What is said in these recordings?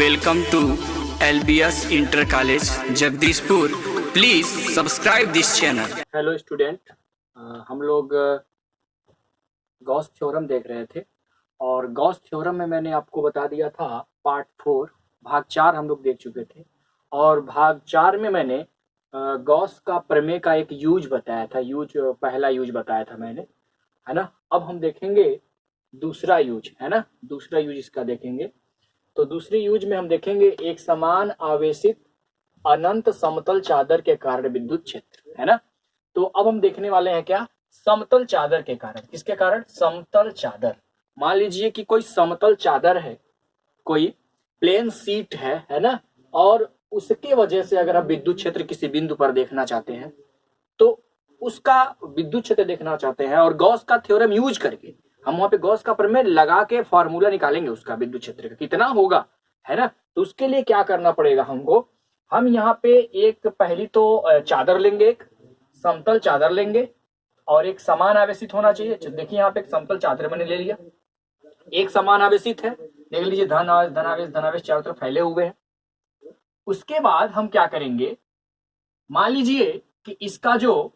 Welcome to LBS Inter College, Jagdishpur. Please subscribe this channel. Hello student, हम लोग Gauss theorem देख रहे थे और गॉस थ्योरम में मैंने आपको बता दिया था पार्ट 4 भाग 4 हम लोग देख चुके थे और भाग 4 में मैंने गॉस का प्रमेय का एक यूज बताया था। पहला यूज बताया था मैंने, है ना। अब हम देखेंगे दूसरा यूज, है ना। दूसरा यूज इसका देखेंगे। तो दूसरे यूज में हम देखेंगे एक समान आवेशित अनंत समतल चादर के कारण विद्युत क्षेत्र, है ना। तो अब हम देखने वाले हैं क्या, समतल चादर के कारण। किसके कारण? समतल चादर। मान लीजिए कि कोई समतल चादर है, कोई प्लेन सीट है ना, और उसके वजह से अगर हम विद्युत क्षेत्र किसी बिंदु पर देखना चाहते हैं तो उसका विद्युत क्षेत्र देखना चाहते हैं और गॉस का थ्योरम यूज करके हम वहां पे गॉस का प्रमेय लगा के फॉर्मूला निकालेंगे उसका विद्युत क्षेत्र का कितना होगा, है ना। तो उसके लिए क्या करना पड़ेगा हमको, हम यहाँ पे एक पहली तो चादर लेंगे, एक समतल चादर लेंगे और एक समान आवेशित होना चाहिए। देखिए यहाँ पे एक समतल चादर मैंने ले लिया, एक समान आवेशित है, देख लीजिए धनावेश चारों तरफ फैले हुए हैं। उसके बाद हम क्या करेंगे, मान लीजिए कि इसका जो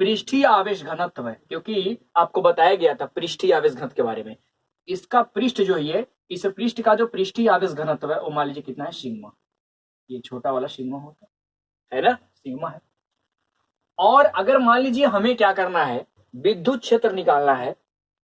पृष्ठीय आवेश घनत्व है, क्योंकि आपको बताया गया था पृष्ठीय आवेश घनत्व के बारे में, इसका पृष्ठ जो है, इस पृष्ठ का जो पृष्ठीय आवेश घनत्व है वो मान लीजिए कितना है, सिग्मा। ये छोटा वाला सिग्मा होता है ना, सिग्मा है। और अगर मान लीजिए हमें क्या करना है, विद्युत क्षेत्र निकालना है,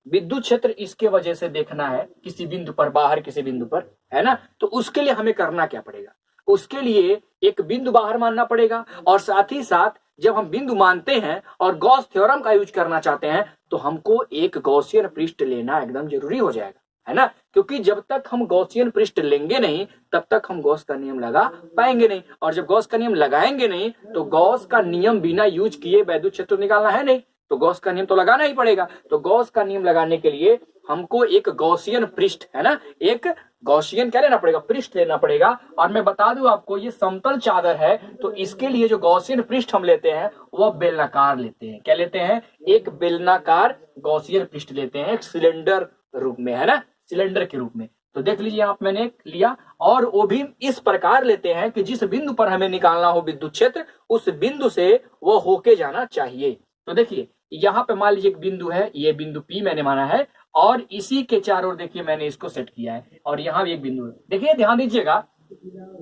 विद्युत क्षेत्र इसके वजह से देखना है किसी बिंदु पर, बाहर किसी बिंदु पर, है ना। तो उसके लिए हमें करना क्या पड़ेगा, उसके लिए एक बिंदु बाहर मानना पड़ेगा और साथ ही साथ जब हम बिंदु मानते हैं और गॉस थ्योरम का यूज करना चाहते हैं तो हमको एक गॉसियन पृष्ठ लेना एकदम जरूरी हो जाएगा, है ना। क्योंकि जब तक हम गॉसियन पृष्ठ लेंगे नहीं तब तक हम गॉस का नियम लगा पाएंगे नहीं, और जब गॉस का नियम लगाएंगे नहीं तो गॉस का नियम बिना यूज किए विद्युत क्षेत्र निकालना है नहीं, तो गॉस का नियम तो लगाना ही पड़ेगा। तो गॉस का नियम लगाने के लिए हमको एक गॉसियन पृष्ठ, है ना, एक गॉसियन क्या लेना पड़ेगा, पृष्ठ लेना पड़ेगा। और मैं बता दूं आपको, ये समतल चादर है तो इसके लिए जो गॉसियन पृष्ठ हम लेते हैं वह बेलनाकार लेते हैं। क्या लेते हैं? एक बेलनाकार गॉसियन पृष्ठ लेते हैं, एक सिलेंडर रूप में, है ना, सिलेंडर के रूप में। तो देख लीजिए यहाँ पे मैंने लिया, और वो भी इस प्रकार लेते हैं कि जिस बिंदु पर हमें निकालना हो विद्युत क्षेत्र, उस बिंदु से वो होके जाना चाहिए। तो देखिए यहाँ पे मान लीजिए एक बिंदु है, ये बिंदु P मैंने माना है और इसी के चारों ओर देखिए मैंने इसको सेट किया है, और यहाँ भी एक बिंदु है। देखिए ध्यान दीजिएगा,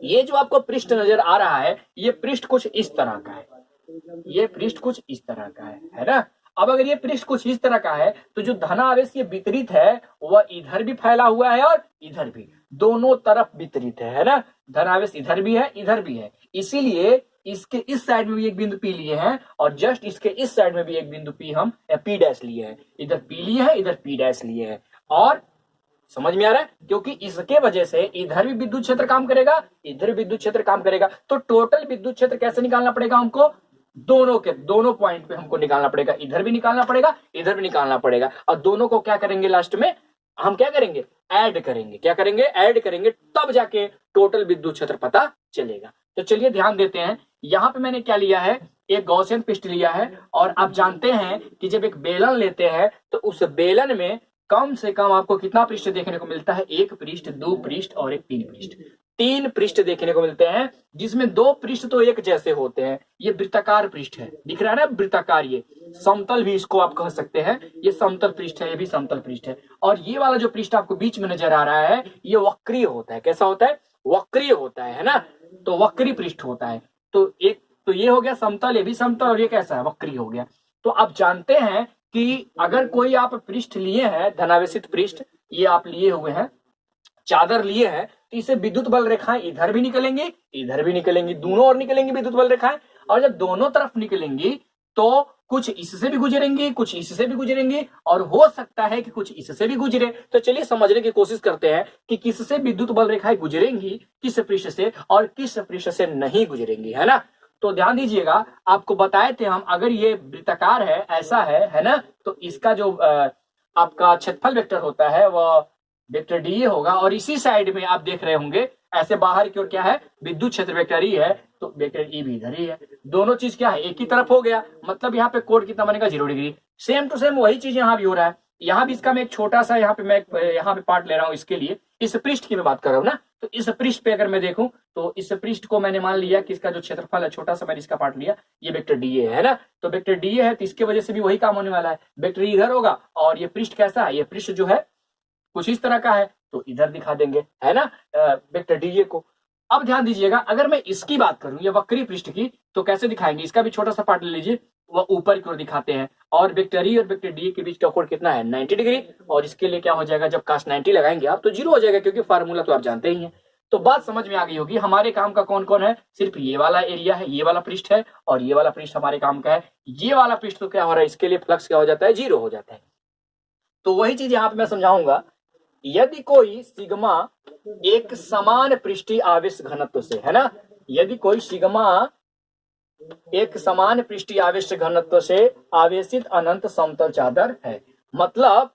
ये जो आपको पृष्ठ नजर आ रहा है, ये पृष्ठ कुछ इस तरह का है, ये पृष्ठ कुछ इस तरह का है ना। अब अगर ये पृष्ठ कुछ इस तरह का है तो जो धनावेश ये वितरित है वह इधर भी फैला हुआ है और इधर भी, दोनों तरफ वितरित है ना। धनावेश इधर भी है इधर भी है, इसीलिए इसके इस साइड में भी एक बिंदु P लिए हैं और जस्ट इसके इस साइड में भी एक बिंदु P हम P डैश लिए हैं, इधर P लिए हैं इधर P डैश लिए हैं। और समझ में आ रहा है, क्योंकि इसके वजह से इधर भी विद्युत क्षेत्र काम करेगा इधर भी विद्युत क्षेत्र काम करेगा। तो टोटल विद्युत क्षेत्र कैसे निकालना पड़ेगा हमको, दोनों पॉइंट पे हमको निकालना पड़ेगा, इधर भी निकालना पड़ेगा इधर भी निकालना पड़ेगा, और दोनों को क्या करेंगे, लास्ट में हम क्या करेंगे, ऐड करेंगे। क्या करेंगे? ऐड करेंगे, तब जाके टोटल विद्युत क्षेत्र पता चलेगा। तो चलिए ध्यान देते हैं, यहाँ पे मैंने क्या लिया है, एक गॉसियन पृष्ठ लिया है। और आप जानते हैं कि जब एक बेलन लेते हैं तो उस बेलन में कम से कम आपको कितना पृष्ठ देखने को मिलता है, एक पृष्ठ, दो पृष्ठ और एक तीन पृष्ठ। तीन पृष्ठ देखने को मिलते हैं, जिसमें दो पृष्ठ तो एक जैसे होते हैं। ये वृत्ताकार पृष्ठ है, दिख रहा है ना वृत्ताकार, ये समतल भी इसको आप कह सकते हैं, ये समतल पृष्ठ है, ये भी समतल पृष्ठ है। और ये वाला जो पृष्ठ आपको बीच में नजर आ रहा है ये वक्रीय होता है। कैसा होता है? वक्रीय होता है ना। तो वक्री पृष्ठ होता है। तो एक तो ये हो गया समतल, ये भी समतल, और ये कैसा है, वक्री हो गया। तो आप जानते हैं कि अगर कोई आप पृष्ठ लिए हैं, धनावेशित पृष्ठ, ये आप लिए हुए हैं, चादर लिए हैं, तो इसे विद्युत बल रेखाएं इधर भी निकलेंगी इधर भी निकलेंगी, दोनों ओर निकलेंगी विद्युत बल रेखाएं। और जब दोनों तरफ निकलेंगी तो कुछ इससे भी गुजरेंगी कुछ इससे भी गुजरेंगी, और हो सकता है कि कुछ इससे भी गुजरे। तो चलिए समझने की कोशिश करते हैं कि किससे विद्युत बल रेखाएं गुजरेंगी, किस पृष्ठ से, और किस पृष्ठ से नहीं गुजरेंगी, है ना। तो ध्यान दीजिएगा, आपको बताए थे हम, अगर ये वृत्ताकार है, ऐसा है ना, तो इसका जो आपका क्षेत्रफल वेक्टर होता है वह वेक्टर डी होगा। और इसी साइड में आप देख रहे होंगे ऐसे बाहर की ओर क्या है, विद्युत क्षेत्र वेक्टर ई है, तो वेक्टर ई भी इधर ही है। दोनों चीज क्या है, एक ही तरफ हो गया, मतलब यहाँ पे कोण कितना बनेगा, 0 डिग्री। सेम टू सेम वही चीज यहाँ भी हो रहा है, यहाँ भी इसका मैं एक छोटा सा यहाँ पे पार्ट ले रहा हूँ इसके लिए, इस पृष्ठ की मैं बात कर रहा हूँ ना, तो इस पृष्ठ पे अगर मैं देखूं तो इस पृष्ठ को मैंने मान लिया कि इसका जो क्षेत्रफल है छोटा सा, मैंने इसका पार्ट लिया, ये वेक्टर डीए है ना, तो वेक्टर डीए है तो इसके वजह से भी वही काम होने वाला है, वेक्टर इधर होगा और ये पृष्ठ कैसा है, ये पृष्ठ जो है कुछ इस तरह का है तो इधर दिखा देंगे, है ना, वेक्टर डीए को। अब ध्यान दीजिएगा, अगर मैं इसकी बात करूं ये वक्री पृष्ठ की, तो कैसे दिखाएंगे, इसका भी छोटा सा पार्ट ले लीजिए, वह ऊपर की ओर दिखाते हैं, और वेक्टर ई और वेक्टर डी के बीच का कोण कितना है 90 डिग्री, और इसके लिए क्या हो जाएगा, जब cos 90 लगाएंगे आप तो जीरो हो जाएगा, क्योंकि फार्मूला तो आप जानते ही हैं। तो बात समझ में आ गई होगी, हमारे काम का कौन कौन है, सिर्फ ये वाला एरिया है, ये वाला पृष्ठ है, और ये वाला पृष्ठ हमारे काम का है। ये वाला पृष्ठ तो क्या हो रहा है, इसके लिए फ्लक्स क्या हो जाता है, जीरो हो जाता है। तो वही चीज यहाँ पे मैं समझाऊंगा, यदि कोई सिग्मा एक समान पृष्ठीय आवेश घनत्व से, है ना, यदि कोई सिग्मा एक समान पृष्ठीय आवेश घनत्व से आवेशित अनंत समतल चादर है, मतलब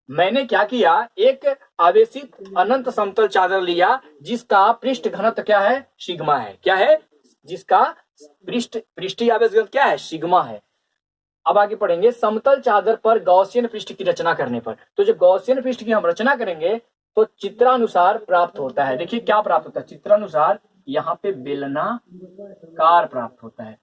मैंने क्या किया, एक आवेशित अनंत समतल चादर लिया जिसका पृष्ठ घनत्व क्या है, सिग्मा है, क्या है, जिसका पृष्ठीय आवेश घनत्व क्या है, सिग्मा है। अब आगे पढ़ेंगे, समतल चादर पर गॉसियन पृष्ठ की रचना करने पर, तो जब गॉसियन पृष्ठ की हम रचना करेंगे तो चित्रानुसार प्राप्त होता है, देखिए क्या प्राप्त होता है, चित्रानुसार यहाँ पे बेलनाकार प्राप्त होता है,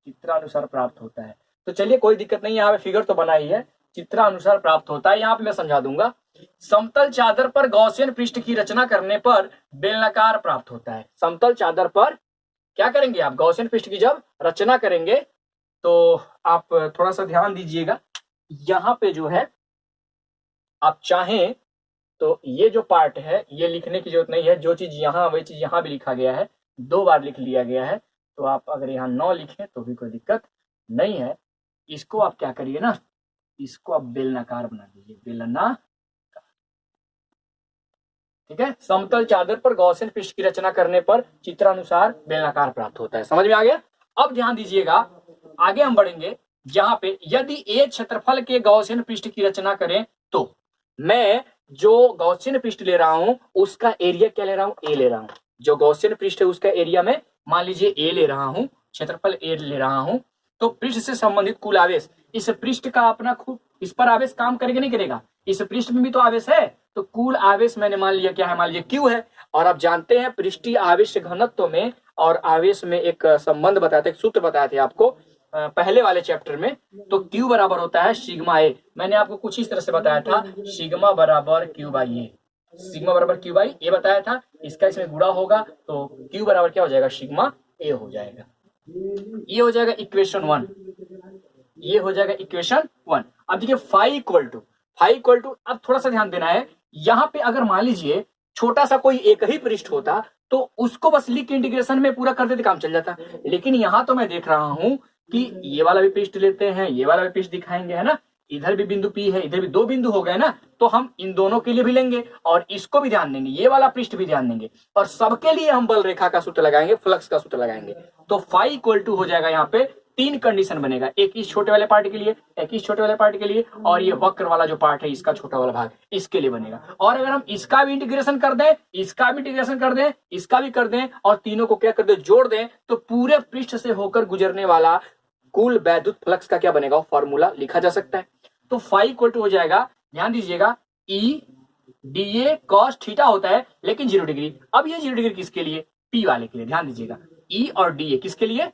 चित्रानुसार प्राप्त होता है। तो चलिए कोई दिक्कत नहीं है, यहाँ पे फिगर तो बना ही है, चित्रानुसार प्राप्त होता है, यहाँ पे मैं समझा दूंगा। समतल चादर पर गॉसियन पृष्ठ की रचना करने पर बेलनाकार प्राप्त होता है। समतल चादर पर क्या करेंगे आप, गॉसियन पृष्ठ की जब रचना करेंगे तो आप थोड़ा सा ध्यान दीजिएगा, यहाँ पे जो है आप चाहें तो ये जो पार्ट है ये लिखने की जरूरत नहीं है, जो चीज यहाँ वही चीज यहाँ भी लिखा गया है, 2 बार लिख लिया गया है, तो आप अगर यहाँ 9 लिखें तो भी कोई दिक्कत नहीं है। इसको आप क्या करिए ना, इसको आप बेलनाकार बना दीजिए, बेलना, ठीक है। समतल चादर पर गॉसियन पृष्ठ की रचना करने पर चित्रानुसार बेलनाकार प्राप्त होता है, समझ में आ गया। अब ध्यान दीजिएगा, आगे हम बढ़ेंगे, जहां पे यदि ए क्षेत्रफल के गॉसियन पृष्ठ की रचना करें तो मैं जो गॉसियन पृष्ठ ले रहा हूं उसका एरिया क्या ले रहा हूं, ए ले रहा हूं, जो गॉसियन पृष्ठ है उसका एरिया में मान लीजिए ए ले रहा हूं, क्षेत्रफल ए ले रहा हूं, तो पृष्ठ से संबंधित कुल आवेश, इस पृष्ठ का अपना खुद इस पर आवेश काम करेगा नहीं करेगा, इस पृष्ठ में भी तो आवेश है, तो कुल आवेश मैंने मान लिया क्या है, मान लिया क्यू है। और आप जानते हैं पृष्ठीय आवेश घनत्व में और आवेश में एक संबंध बताए थे, एक सूत्र बताए थे आपको पहले वाले चैप्टर में, तो क्यू बराबर होता है सिग्मा ए, मैंने आपको कुछ इस तरह से बताया था, सिग्मा बराबर क्यू बाई ए, सिग्मा बराबर क्यू बाई ए बताया था, इसका इसमें गुणा होगा तो क्यू बराबर क्या हो जाएगा, सिग्मा ए हो जाएगा। ये हो जाएगा इक्वेशन 1, ये हो जाएगा इक्वेशन 1। अब देखिए फाई इक्वल टू, अब थोड़ा सा ध्यान देना है, यहाँ पे अगर मान लीजिए छोटा सा कोई एक ही पृष्ठ होता तो उसको बस लिख के इंटीग्रेशन में पूरा कर देते, काम चल जाता, लेकिन यहाँ तो मैं देख रहा हूं कि ये वाला भी पृष्ठ लेते हैं, ये वाला भी पृष्ठ दिखाएंगे, है ना, इधर भी बिंदु P है, इधर भी 2 बिंदु हो गए ना, तो हम इन दोनों के लिए भी लेंगे और इसको भी ध्यान देंगे, ये वाला पृष्ठ भी ध्यान देंगे, और सबके लिए हम बल रेखा का सूत्र लगाएंगे, फ्लक्स का सूत्र लगाएंगे। तो फाई इक्वल टू हो जाएगा, यहाँ पे 3 कंडीशन बनेगा, एक इस छोटे वाले पार्ट के लिए, एक इस छोटे वाले पार्ट के लिए, और ये वक्र वाला जो पार्ट है इसका छोटा वाला भाग इसके लिए बनेगा। और अगर हम इसका भी इंटीग्रेशन कर दें, इसका भी इंटीग्रेशन कर दें, इसका भी कर दें, और तीनों को क्या कर दें, जोड़ दें, तो पूरे पृष्ठ से होकर गुजरने वाला कुल वैद्युत फ्लक्स का क्या बनेगा, फॉर्मूला लिखा जा सकता है। तो फाई इक्वल टू हो जाएगा, ध्यान दीजिएगा, E D A cos theta होता है लेकिन 0 डिग्री। अब ये 0 डिग्री किसके लिए, पी वाले के लिए, ध्यान दीजिएगा, ई और डी ए किसके लिए,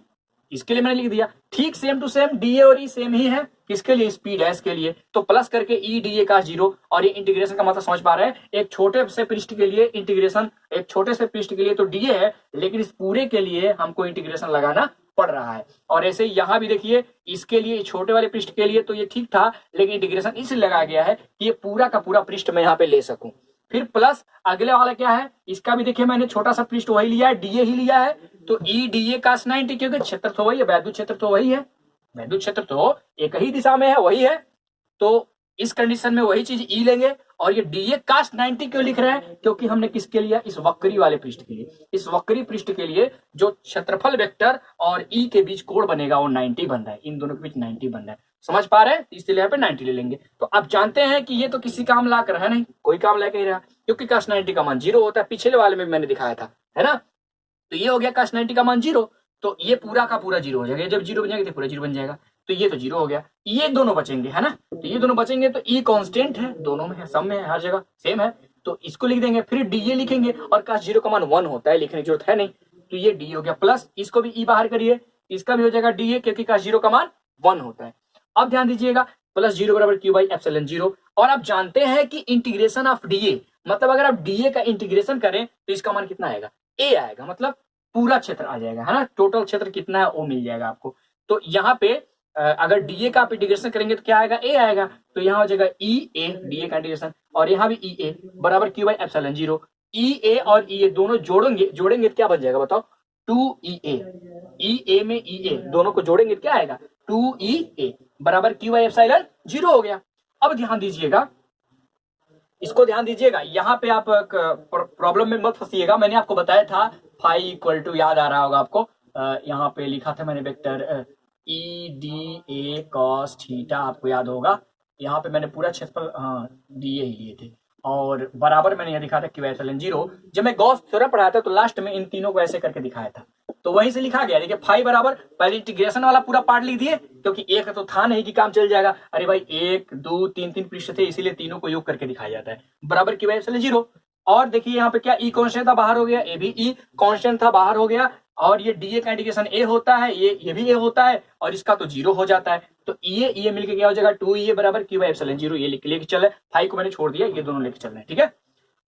इसके लिए मैंने लिख दिया, ठीक same to same D A और ई सेम ही है, किसके लिए, स्पीड है इसके लिए, तो प्लस करके ई डी ए का 0, और ये इंटीग्रेशन का मतलब समझ पा रहे हैं, एक छोटे से पृष्ठ के लिए इंटीग्रेशन, एक छोटे से पृष्ठ के लिए तो डी ए है, लेकिन इस पूरे के लिए हमको इंटीग्रेशन लगाना पड़ रहा है। और ऐसे यहाँ भी देखिए, इसके लिए छोटे वाले पृष्ठ के लिए तो ये ठीक था, लेकिन इंटीग्रेशन इसलिए लगाया गया है कि ये पूरा का पूरा पृष्ठ मैं यहाँ पे ले सकूं। फिर प्लस अगले वाला क्या है, इसका भी देखिए मैंने छोटा सा पृष्ठ वही लिया है, डीए ही लिया है, तो ई डी ए cos 90, क्योंकि क्षेत्र तो वही है, वैद्युत क्षेत्र तो वही है, वैद्युत क्षेत्र तो एक ही दिशा में है, वही है, तो इस कंडीशन में वही चीज ई लेंगे। और ये डी ए cos 90 क्यों लिख रहे हैं, क्योंकि हमने किसके लिया, इस वक्री वाले पृष्ठ के लिए, इस वक्री पृष्ठ के लिए जो क्षेत्रफल वेक्टर और ई के बीच कोण बनेगा वो 90 बन रहा है, इन दोनों के बीच 90 बन रहा है, समझ पा रहे हैं, इसलिए यहाँ पे 90 ले लेंगे। तो अब जानते हैं कि ये तो किसी काम ला कर है नहीं, कोई काम ला नहीं रहा, क्योंकि cos 90 का मान 0 होता है, पिछले वाले में मैंने दिखाया था, है ना, तो ये हो गया cos 90 का मान 0। तो ये पूरा का पूरा जीरो हो जाएगा, जब जीरो बन जाएगा तो पूरा जीरो बन जाएगा, तो ये तो जीरो हो गया, ये दोनों बचेंगे है ना, तो ये दोनों बचेंगे, तो ये कांस्टेंट है, दोनों में है, सब में है, हर जगह सेम है, तो इसको लिख देंगे, फिर डी लिखेंगे, और काश जीरो का मान 1 होता है, लिखने की जरूरत है नहीं, तो ये डी हो गया, प्लस इसको भी ई बाहर करिए, इसका भी हो जाएगा डी क्योंकि काश जीरो का मान 1 होता है। अब ध्यान दीजिएगा, प्लस जीरो बराबर क्यू बाई एप्सिलॉन जीरो, और आप जानते हैं कि इंटीग्रेशन ऑफ डी मतलब अगर आप डी का इंटीग्रेशन करें तो इसका मान कितना आएगा, ए आएगा, मतलब पूरा क्षेत्र आ जाएगा है ना, टोटल क्षेत्र कितना है वो मिल जाएगा आपको। तो यहाँ पे अगर डीए का आप इंटीग्रेशन करेंगे तो क्या आएगा, ए आएगा, तो यहाँ हो जाएगा ई ए डीए का इंटीग्रेशन, और यहाँ भी ई ए बराबर क्यू बाई एप्सिलॉन जीरो, ई ए और ई ए दोनों जोड़ेंगे तो क्या बन जाएगा बताओ, 2EA, ई ए में ई ए दोनों को जोड़ेंगे तो क्या आएगा, 2EA बराबर क्यू बाई एप्सिलॉन जीरो हो गया। अब ध्यान दीजिएगा, इसको ध्यान दीजिएगा, यहाँ पे आप प्रॉब्लम में मत फंसिएगा, मैंने आपको बताया था फाई इक्वल टू, याद आ रहा होगा आपको, यहाँ पे लिखा था मैंने vector E D A cos theta, आपको याद होगा, यहाँ पे मैंने पूरा क्षेत्रफल डी ए ही लिए थे, और बराबर मैंने यहाँ लिखा था क्यू एप्सिलॉन जीरो। जब मैं गॉस थ्योरम पढ़ाया था तो लास्ट में इन तीनों को ऐसे करके दिखाया था, तो वहीं से लिखा गया, देखिए फाई बराबर, पहले इंटीग्रेशन वाला पूरा पार्ट लिख दिए क्योंकि एक तो था नहीं कि काम चल जाएगा, अरे भाई 1 2 3 3 पृष्ठ थे, इसीलिए तीनों को योग करके दिखाया जाता है, बराबर क्यू एप्सिलॉन जीरो। और देखिए यहाँ पे क्या ई कांस्टेंट था, बाहर हो गया, ए भी ई कांस्टेंट था, बाहर हो गया, और ये डी ए का इंटीग्रेशन ए होता है, ये भी ए होता है, और इसका तो जीरो हो जाता है, तो ये मिलके क्या हो जाएगा, 2EA बराबर क्यू बाई एप्सिलॉन जीरो, ये लेके चले, फाई को मैंने छोड़ दिया, ये दोनों लेके चल रहे हैं, ठीक है।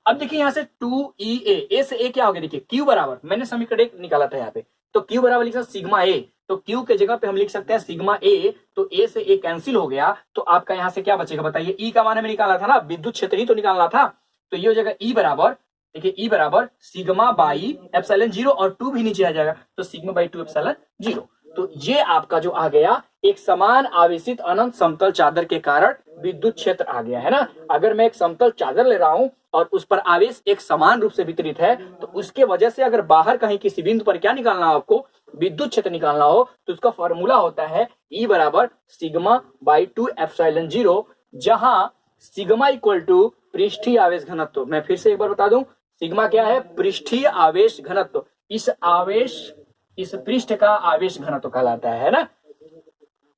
अब देखिए यहाँ से 2EA, ए से ए क्या हो गया, देखिए क्यू बराबर, मैंने समीकरण एक निकाला था यहाँ पे, तो क्यू बराबर लिखा सिग्मा ए, तो क्यू के जगह पे हम लिख सकते हैं सिग्मा ए, तो ए से ए कैंसिल हो गया, तो आपका यहाँ से क्या बचेगा बताइए, ई का मान हमें निकाला था ना, विद्युत क्षेत्र ही तो निकालना था, तो ये हो जाएगा ई बराबर, देखिए ई बराबर सिग्मा बाई एप्सिलॉन जीरो, और 2 भी नीचे आ जाएगा, तो सिग्मा बाई 2 एप्सिलॉन जीरो। तो ये आपका जो आ गया, एक समान आवेशित अनंत समतल चादर के कारण विद्युत क्षेत्र आ गया है ना। अगर मैं एक समतल चादर ले रहा हूं और उस पर आवेश एक समान रूप से वितरित है, तो उसके वजह से अगर बाहर कहीं किसी बिंदु पर क्या निकालना हो आपको, विद्युत क्षेत्र निकालना हो, तो उसका फॉर्मूला होता है ई बराबर सिग्मा बाई 2 एप्सिलॉन जीरो, जहां सिग्मा इक्वल टू पृष्ठीय आवेश घनत्व। मैं फिर से एक बार बता दूं, सिग्मा क्या है, पृष्ठीय आवेश घनत्व, इस पृष्ठ का आवेश घनत्व कहलाता है ना।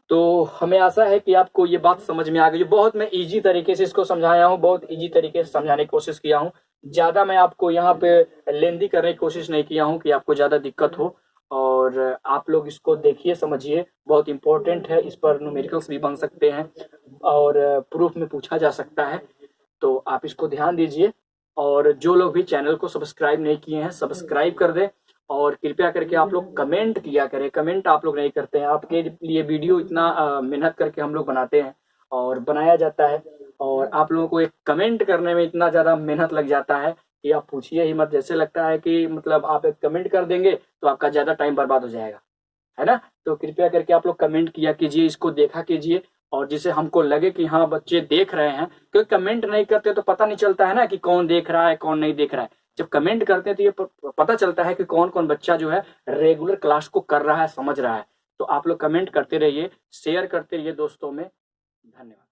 तो हमें आशा है कि आपको ये बात समझ में आ गई। बहुत मैं इजी तरीके से इसको समझाया हूँ, बहुत इजी तरीके से समझाने की कोशिश किया हूँ, ज्यादा मैं आपको यहाँ पे लेंदी करने की कोशिश नहीं किया हूँ कि आपको ज्यादा दिक्कत हो। और आप लोग इसको देखिए, समझिए, बहुत इंपॉर्टेंट है, इस पर न्यूमेरिकल्स भी बन सकते हैं और प्रूफ में पूछा जा सकता है, तो आप इसको ध्यान दीजिए। और जो लोग भी चैनल को सब्सक्राइब नहीं किए हैं, सब्सक्राइब कर दें, और कृपया करके आप लोग कमेंट किया करें। कमेंट आप लोग नहीं करते हैं, आपके लिए वीडियो इतना मेहनत करके हम लोग बनाते हैं और बनाया जाता है, और आप लोगों को एक कमेंट करने में इतना ज़्यादा मेहनत लग जाता है कि आप पूछिए ही मत। जैसे लगता है कि मतलब आप एक कमेंट कर देंगे तो आपका ज़्यादा टाइम बर्बाद हो जाएगा, है ना। तो कृपया करके आप लोग कमेंट किया कीजिए, इसको देखा कीजिए, और जिसे हमको लगे कि हाँ बच्चे देख रहे हैं, क्योंकि कमेंट नहीं करते तो पता नहीं चलता है ना कि कौन देख रहा है कौन नहीं देख रहा है। जब कमेंट करते हैं तो ये पता चलता है कि कौन कौन बच्चा जो है रेगुलर क्लास को कर रहा है, समझ रहा है। तो आप लोग कमेंट करते रहिए, शेयर करते रहिए दोस्तों में। धन्यवाद।